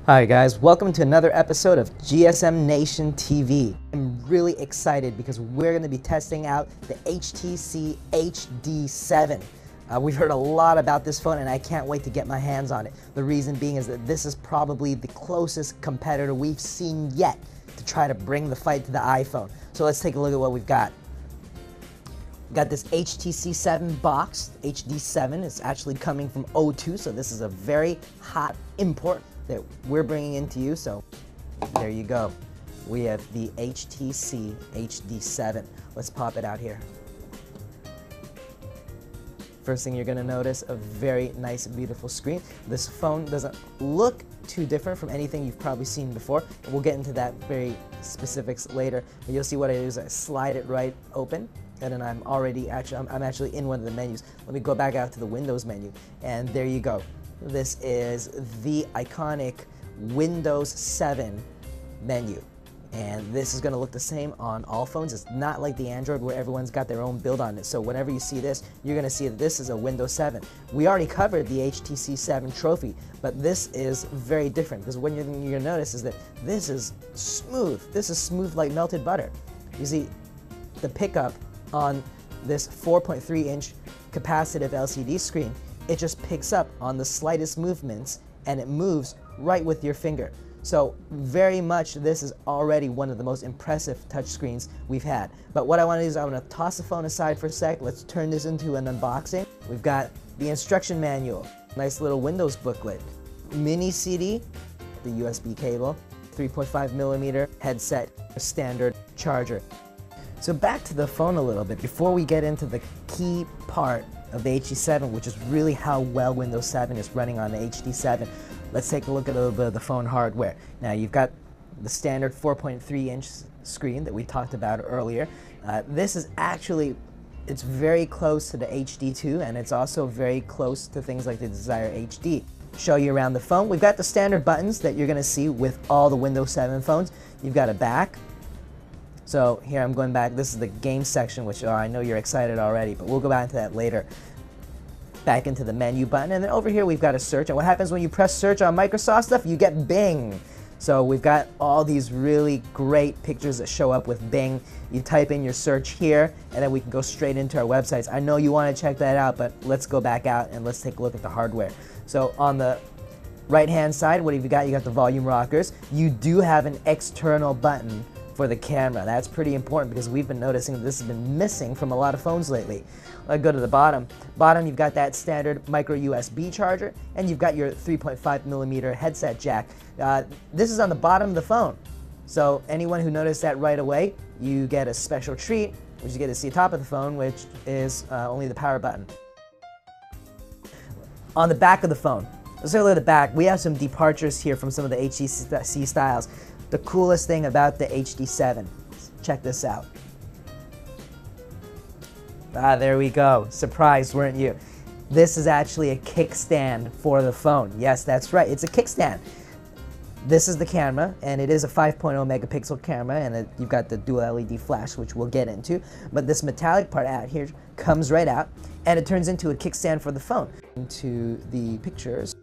Hi guys, welcome to another episode of GSM Nation TV. I'm really excited because we're going to be testing out the HTC HD7. We've heard a lot about this phone and I can't wait to get my hands on it. The reason being is that this is probably the closest competitor we've seen yet to try to bring the fight to the iPhone. So let's take a look at what we've got. We've got this HTC 7 box, HD7. It's actually coming from O2, so this is a very hot import that we're bringing into you. So there you go. We have the HTC HD7. Let's pop it out here. First thing you're going to notice, a very nice, beautiful screen. This phone doesn't look too different from anything you've probably seen before. And we'll get into that very specifics later. But you'll see what I do is I slide it right open, and then I'm actually in one of the menus. Let me go back out to the Windows menu, and there you go. This is the iconic Windows 7 menu. And this is going to look the same on all phones. It's not like the Android where everyone's got their own build on it. So whenever you see this, you're going to see that this is a Windows 7. We already covered the HTC 7 trophy, but this is very different because what you're going to notice is that this is smooth. This is smooth like melted butter. You see the pickup on this 4.3-inch capacitive LCD screen. It just picks up on the slightest movements and it moves right with your finger. So very much this is already one of the most impressive touchscreens we've had. But what I want to do is I want to toss the phone aside for a sec. Let's turn this into an unboxing. We've got the instruction manual, nice little Windows booklet, mini CD, the USB cable, 3.5mm headset, standard charger. So back to the phone a little bit before we get into the key part of the HD7, which is really how well Windows 7 is running on the HD7. Let's take a look at a little bit of the phone hardware. Now you've got the standard 4.3-inch screen that we talked about earlier. This is actually, it's very close to the HD2, and it's also very close to things like the Desire HD. Show you around the phone. We've got the standard buttons that you're going to see with all the Windows 7 phones. You've got a back. So here I'm going back, this is the game section, which I know you're excited already, but we'll go back to that later. Back into the menu button, and then over here we've got a search, and what happens when you press search on Microsoft stuff? You get Bing. So we've got all these really great pictures that show up with Bing. You type in your search here, and then we can go straight into our websites. I know you want to check that out, but let's go back out and let's take a look at the hardware. So on the right-hand side, what have you got? You got the volume rockers. You do have an external button for the camera. That's pretty important because we've been noticing that this has been missing from a lot of phones lately. I'll go to the bottom. Bottom, you've got that standard micro USB charger, and you've got your 3.5mm headset jack. This is on the bottom of the phone. So anyone who noticed that right away, you get a special treat, which you get to see top of the phone, which is only the power button. On the back of the phone, let's take a look at the back. We have some departures here from some of the HTC styles. The coolest thing about the HD7, check this out. There we go. Surprised, weren't you? This is actually a kickstand for the phone. Yes, that's right. It's a kickstand. This is the camera, and it is a 5.0 megapixel camera, and you've got the dual LED flash, which we'll get into. But this metallic part out here comes right out, and it turns into a kickstand for the phone. Into the pictures.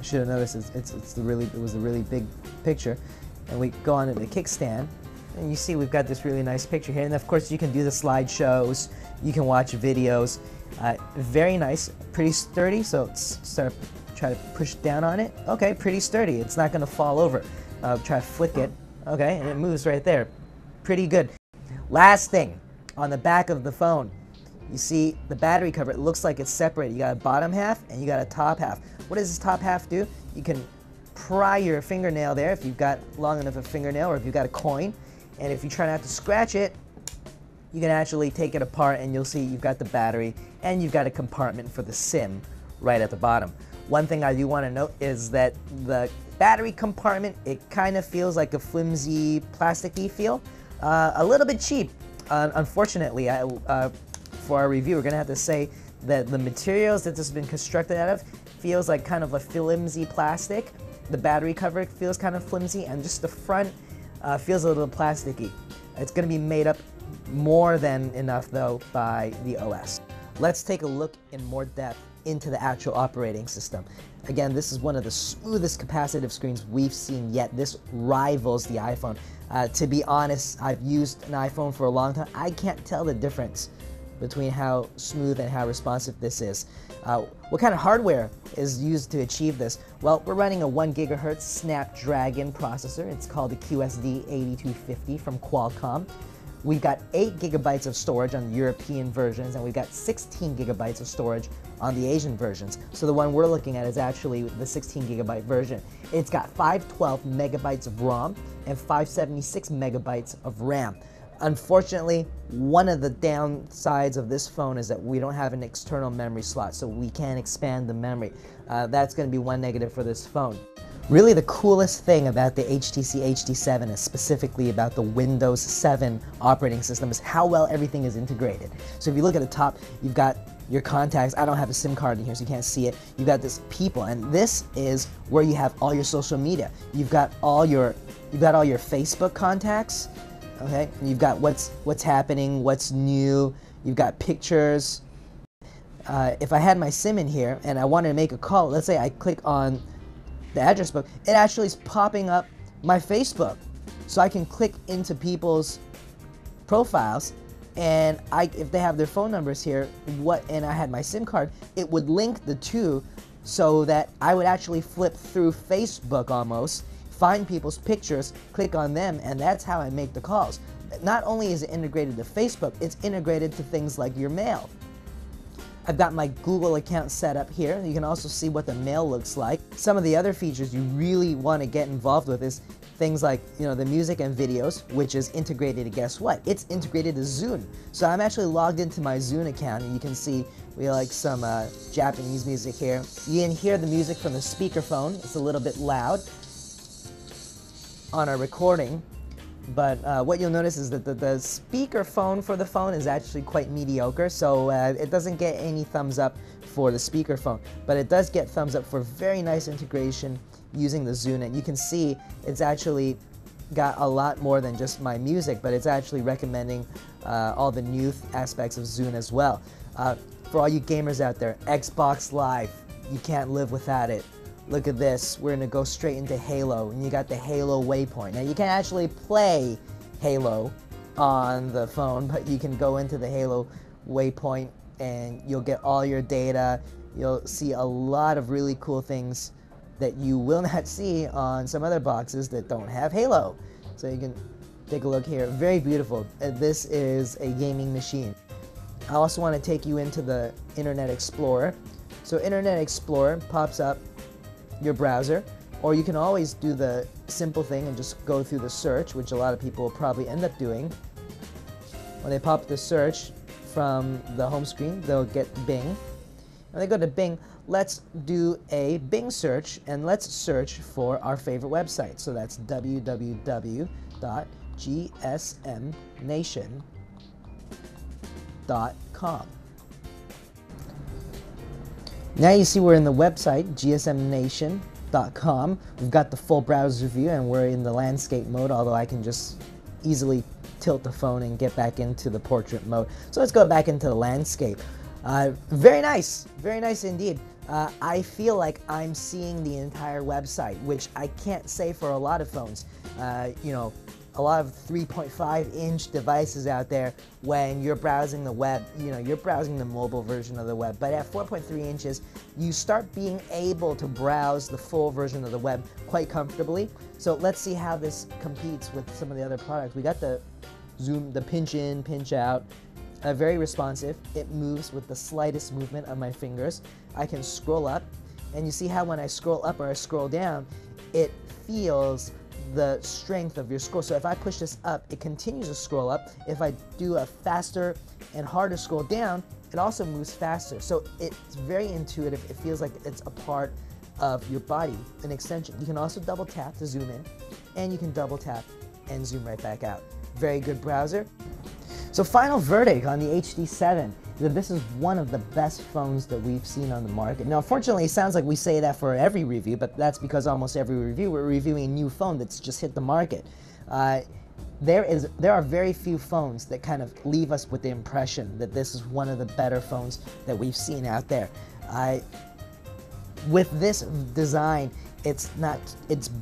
Should have noticed it was a really big picture, and we go on to the kickstand, and you see we've got this really nice picture here, and of course you can do the slideshows, you can watch videos. Very nice, pretty sturdy. So let's try to push down on it. Okay, pretty sturdy. It's not going to fall over. Try to flick it. Okay, and it moves right there. Pretty good. Last thing, on the back of the phone, you see the battery cover. It looks like it's separated. You got a bottom half and you got a top half. What does this top half do? You can pry your fingernail there if you've got long enough a fingernail, or if you've got a coin. And if you try not to scratch it, you can actually take it apart and you'll see you've got the battery and you've got a compartment for the SIM right at the bottom. One thing I do want to note is that the battery compartment, it kind of feels like a flimsy, plasticky feel. A little bit cheap. Unfortunately, for our review, we're going to have to say that the materials that this has been constructed out of feels like kind of a flimsy plastic. The battery cover feels kind of flimsy, and just the front feels a little plasticky. It's going to be made up more than enough, though, by the OS. let's take a look in more depth into the actual operating system. Again, this is one of the smoothest capacitive screens we've seen yet. This rivals the iPhone. To be honest, I've used an iPhone for a long time. I can't tell the difference between how smooth and how responsive this is. What kind of hardware is used to achieve this? Well, we're running a 1 GHz Snapdragon processor. It's called the QSD8250 from Qualcomm. We've got 8 GB of storage on the European versions, and we've got 16 GB of storage on the Asian versions. So the one we're looking at is actually the 16 GB version. It's got 512 megabytes of ROM and 576 megabytes of RAM. Unfortunately, one of the downsides of this phone is that we don't have an external memory slot, so we can't expand the memory. That's going to be one negative for this phone. Really, the coolest thing about the HTC HD7 and specifically about the Windows 7 operating system is how well everything is integrated. So if you look at the top, you've got your contacts. I don't have a SIM card in here, so you can't see it. You've got this people, and this is where you have all your social media. You've got all your Facebook contacts. Okay, you've got what's happening, what's new. You've got pictures. If I had my SIM in here and I wanted to make a call, let's say I click on the address book, it actually is popping up my Facebook. So I can click into people's profiles, and if they have their phone numbers here, and I had my SIM card, it would link the two so that I would actually flip through Facebook almost, find people's pictures, click on them, and that's how I make the calls. Not only is it integrated to Facebook, it's integrated to things like your mail. I've got my Google account set up here. You can also see what the mail looks like. Some of the other features you really want to get involved with is things like, the music and videos, which is integrated to, guess what? It's integrated to Zune. So I'm actually logged into my Zune account, and you can see we like some Japanese music here. You can hear the music from the speakerphone. It's a little bit loud on our recording, but what you'll notice is that the speakerphone for the phone is actually quite mediocre, so it doesn't get any thumbs up for the speakerphone, but it does get thumbs up for very nice integration using the Zune, and you can see it's actually got a lot more than just my music, but it's actually recommending all the new aspects of Zune as well. For all you gamers out there, Xbox Live, you can't live without it. Look at this, we're gonna go straight into Halo, and you got the Halo waypoint. Now you can't actually play Halo on the phone, but you can go into the Halo waypoint and you'll get all your data. You'll see a lot of really cool things that you will not see on some other boxes that don't have Halo. So you can take a look here, very beautiful. This is a gaming machine. I also want to take you into the Internet Explorer. So Internet Explorer pops up your browser, or you can always do the simple thing and just go through the search, which a lot of people will probably end up doing. When they pop the search from the home screen, they'll get Bing. When they go to Bing, let's do a Bing search, and let's search for our favorite website. So that's www.gsmnation.com. Now you see we're in the website, gsmnation.com. We've got the full browser view, and we're in the landscape mode, although I can just easily tilt the phone and get back into the portrait mode. So let's go back into the landscape. Very nice indeed. I feel like I'm seeing the entire website, which I can't say for a lot of phones. A lot of 3.5-inch devices out there, when you're browsing the web, you're browsing the mobile version of the web. But at 4.3 inches, you start being able to browse the full version of the web quite comfortably. So let's see how this competes with some of the other products. We got the zoom, the pinch in, pinch out. Very responsive. It moves with the slightest movement of my fingers. I can scroll up, and you see how when I scroll up or I scroll down, it feels the strength of your scroll. So if I push this up, it continues to scroll up. If I do a faster and harder scroll down, it also moves faster. So it's very intuitive. It feels like it's a part of your body, an extension. You can also double tap to zoom in, and you can double tap and zoom right back out. Very good browser. So final verdict on the HD7 is that this is one of the best phones that we've seen on the market. Now, unfortunately, it sounds like we say that for every review, but that's because almost every review we're reviewing a new phone that's just hit the market. there are very few phones that kind of leave us with the impression that this is one of the better phones that we've seen out there. With this design, it's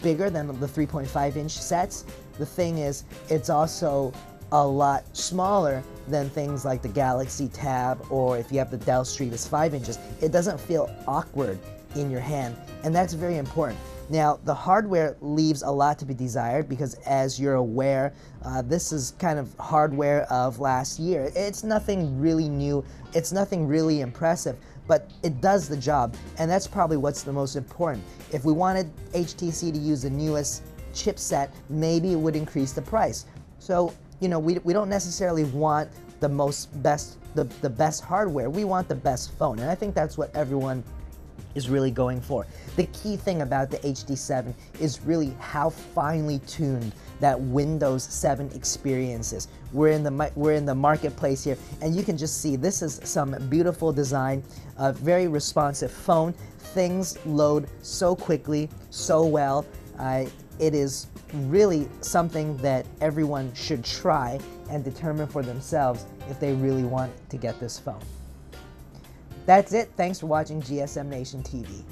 bigger than the 3.5-inch sets. The thing is, it's also a lot smaller than things like the Galaxy Tab, or if you have the Dell Street, it's 5 inches. It doesn't feel awkward in your hand, and that's very important. Now, the hardware leaves a lot to be desired because, as you're aware, this is kind of hardware of last year. It's nothing really new, it's nothing really impressive, but it does the job, and that's probably what's the most important. If we wanted HTC to use the newest chipset, maybe it would increase the price. So, you know, we don't necessarily want the best hardware. We want the best phone, and I think that's what everyone is really going for. The key thing about the HD7 is really how finely tuned that Windows 7 experience is. We're in the marketplace here, and you can just see this is some beautiful design, a very responsive phone. Things load so quickly, so well. It is really something that everyone should try and determine for themselves if they really want to get this phone. That's it. Thanks for watching GSM Nation TV.